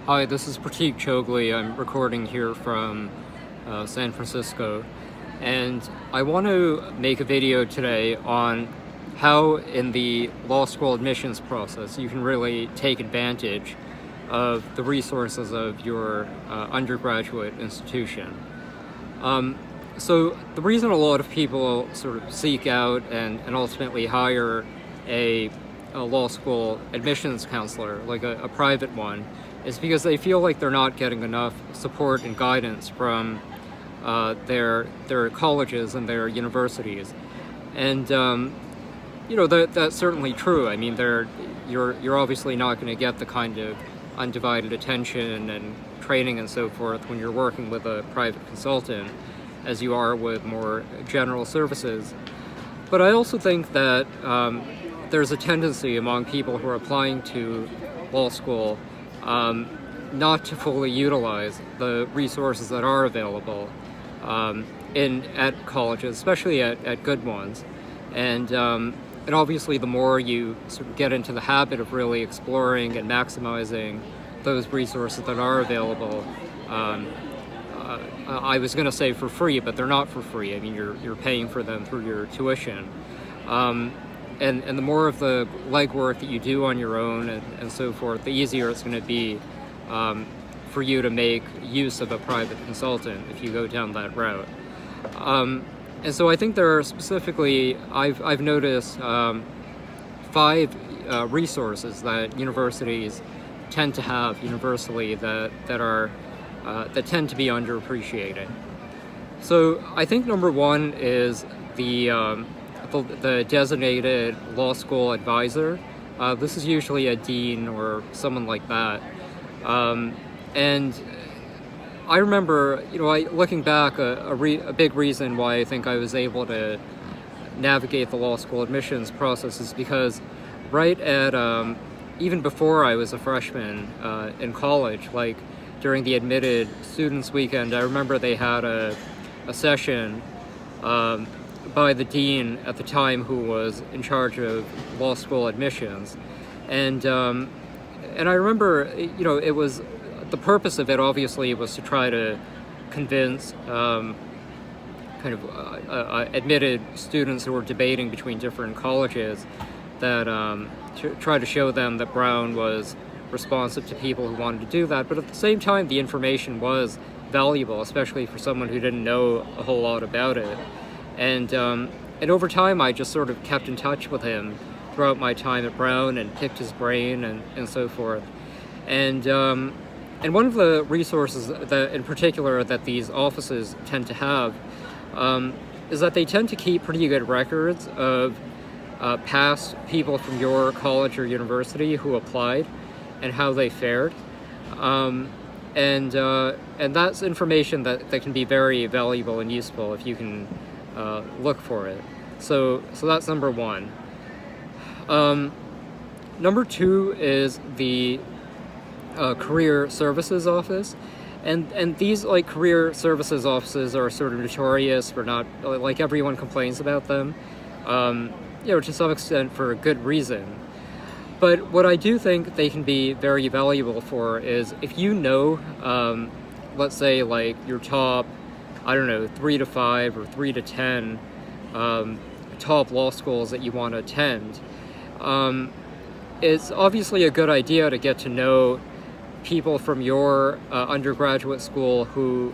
Hi, this is Chougule. I'm recording here from San Francisco, and I want to make a video today on how in the law school admissions process you can really take advantage of the resources of your undergraduate institution. So the reason a lot of people sort of seek out and ultimately hire a law school admissions counselor, like a private one, is because they feel like they're not getting enough support and guidance from their colleges and their universities. And that's certainly true. I mean, you're obviously not going to get the kind of undivided attention and training and so forth when you're working with a private consultant as you are with more general services. But I also think that there's a tendency among people who are applying to law school not to fully utilize the resources that are available at colleges, especially at good ones. And obviously the more you sort of get into the habit of really exploring and maximizing those resources that are available, I was going to say for free, but they're not for free. I mean, you're paying for them through your tuition. And the more of the legwork that you do on your own and so forth, the easier it's going to be for you to make use of a private consultant if you go down that route. And so I think there are specifically, I've noticed 5 resources that universities tend to have universally that tend to be underappreciated. So I think number one is the designated law school advisor. This is usually a dean or someone like that. And I remember, looking back, a big reason why I think I was able to navigate the law school admissions process is because right at, even before I was a freshman in college, like during the admitted students weekend, I remember they had a session by the dean at the time who was in charge of law school admissions. And I remember, it was, the purpose of it obviously was to try to convince admitted students who were debating between different colleges that to try to show them that Brown was responsive to people who wanted to do that. But at the same time, the information was valuable, especially for someone who didn't know a whole lot about it. And over time, I just sort of kept in touch with him throughout my time at Brown and picked his brain and so forth. And one of the resources that, in particular, that these offices tend to have is that they tend to keep pretty good records of past people from your college or university who applied and how they fared. And that's information that can be very valuable and useful if you can look for it. So that's number one. Number 2 is the career services office, and these career services offices are sort of notorious for not, like, everyone complains about them, to some extent for a good reason. But what I do think they can be very valuable for is if you know, let's say, like, your top, 3 to 5 or 3 to 10 top law schools that you want to attend, it's obviously a good idea to get to know people from your undergraduate school who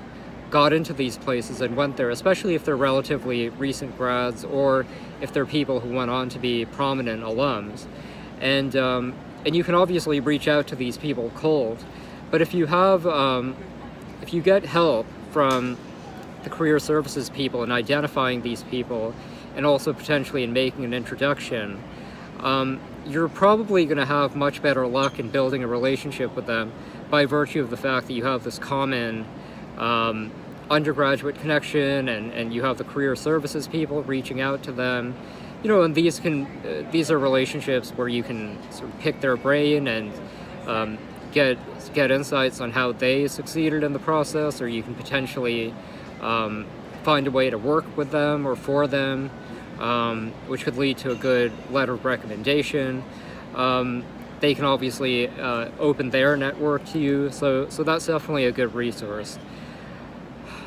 got into these places and went there, especially if they're relatively recent grads or if they're people who went on to be prominent alums. And you can obviously reach out to these people cold, but if you have, if you get help from the career services people in identifying these people and also potentially in making an introduction, you're probably going to have much better luck in building a relationship with them by virtue of the fact that you have this common undergraduate connection and you have the career services people reaching out to them. And these are relationships where you can sort of pick their brain and get insights on how they succeeded in the process, or you can potentially find a way to work with them or for them, which could lead to a good letter of recommendation. they can obviously open their network to you, so that's definitely a good resource.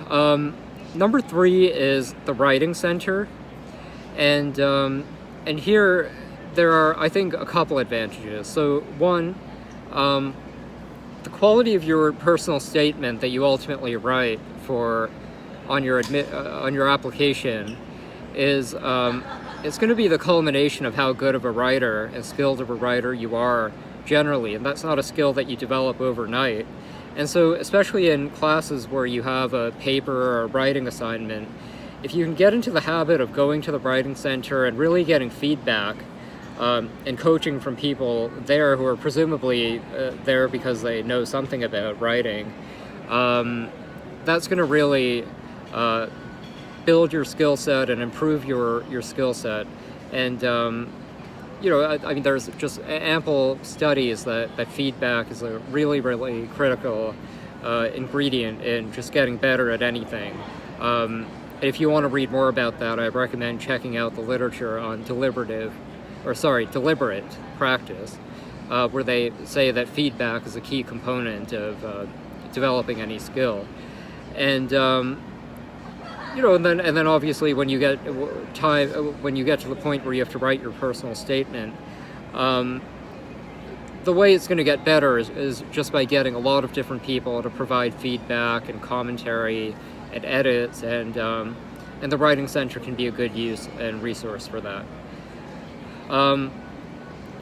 Number 3 is the Writing Center, and here there are, I think, a couple advantages. So one, the quality of your personal statement that you ultimately write on your application is it's going to be the culmination of how good of a writer and skilled of a writer you are generally, and that's not a skill that you develop overnight. And so, especially in classes where you have a paper or a writing assignment, if you can get into the habit of going to the Writing Center and really getting feedback and coaching from people there who are presumably there because they know something about writing, that's going to really build your skill set and improve your skill set. And you know, I mean, there's just ample studies that feedback is a really, really critical ingredient in just getting better at anything. If you want to read more about that, I recommend checking out the literature on deliberate practice, where they say that feedback is a key component of developing any skill. And you know, and then obviously when you get to the point where you have to write your personal statement, the way it's going to get better is just by getting a lot of different people to provide feedback and commentary and edits, and the Writing Center can be a good use and resource for that.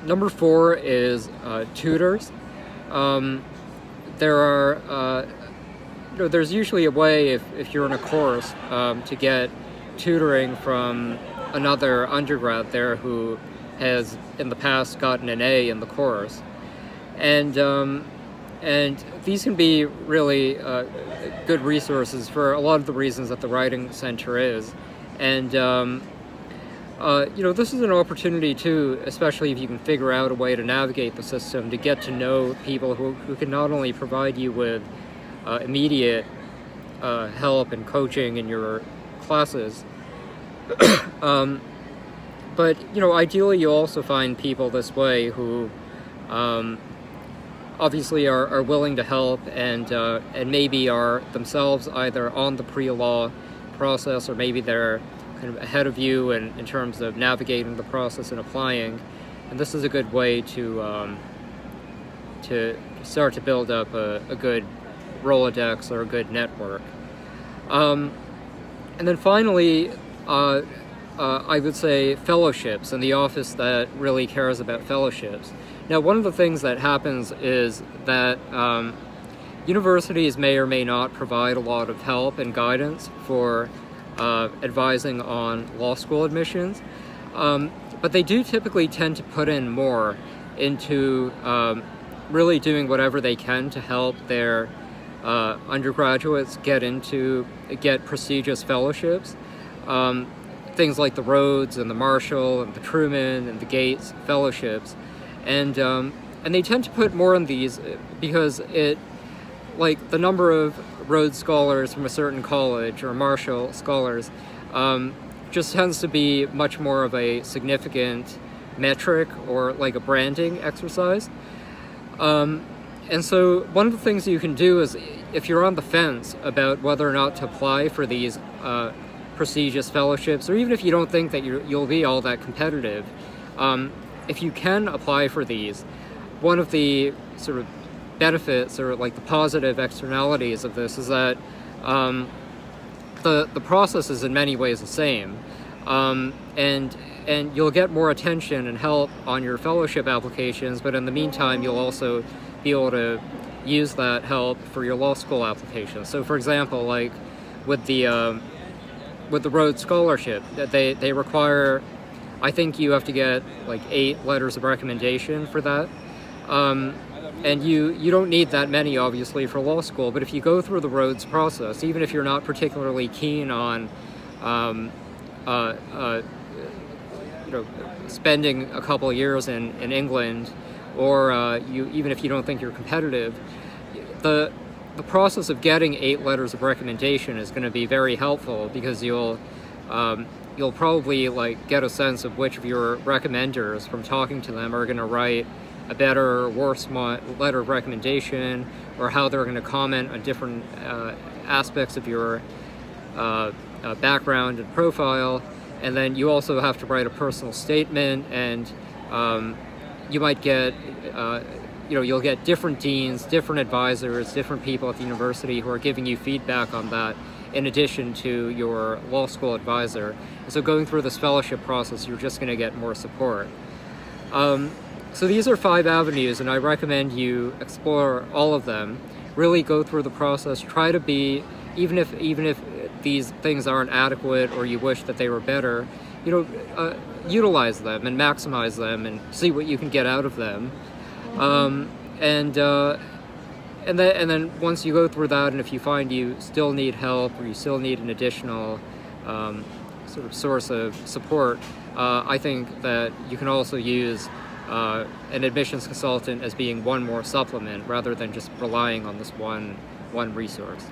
Number 4 is tutors. There's usually a way, if you're in a course, to get tutoring from another undergrad there who has in the past gotten an A in the course, and these can be really good resources for a lot of the reasons that the Writing Center is. And you know, this is an opportunity too, especially if you can figure out a way to navigate the system, to get to know people who can not only provide you with immediate help and coaching in your classes, but you know, ideally you also find people this way who obviously are willing to help and maybe are themselves either on the pre-law process, or maybe they're kind of ahead of you in terms of navigating the process and applying. And this is a good way to start to build up a good Rolodex or a good network. And then finally, I would say fellowships, and the office that really cares about fellowships. Now, one of the things that happens is that universities may or may not provide a lot of help and guidance for advising on law school admissions, but they do typically tend to put in more into really doing whatever they can to help their undergraduates get prestigious fellowships. Things like the Rhodes and the Marshall and the Truman and the Gates fellowships, and they tend to put more in these because the number of Rhodes scholars from a certain college or Marshall scholars just tends to be much more of a significant metric, or like a branding exercise. And so one of the things you can do is, if you're on the fence about whether or not to apply for these prestigious fellowships, or even if you don't think that you'll be all that competitive, if you can apply for these, one of the sort of benefits, or like the positive externalities of this, is that the process is in many ways the same, and you'll get more attention and help on your fellowship applications, but in the meantime you'll also be able to use that help for your law school applications. So for example, like with the Rhodes Scholarship, they require, I think you have to get like 8 letters of recommendation for that. And you don't need that many, obviously, for law school, but if you go through the Rhodes process, even if you're not particularly keen on spending a couple of years in England, or even if you don't think you're competitive, the process of getting 8 letters of recommendation is going to be very helpful, because you'll probably get a sense of which of your recommenders from talking to them are going to write a better or worse letter of recommendation, or how they're going to comment on different aspects of your background and profile. And then you also have to write a personal statement, and you might get, you'll get different deans, different advisors, different people at the university who are giving you feedback on that, in addition to your law school advisor. And so going through this fellowship process, you're just going to get more support. So these are 5 avenues, and I recommend you explore all of them. Really go through the process. Try to be, even if these things aren't adequate or you wish that they were better, utilize them and maximize them and see what you can get out of them. And then once you go through that, and if you find you still need help or you still need an additional sort of source of support, I think that you can also use an admissions consultant as being one more supplement rather than just relying on this one resource.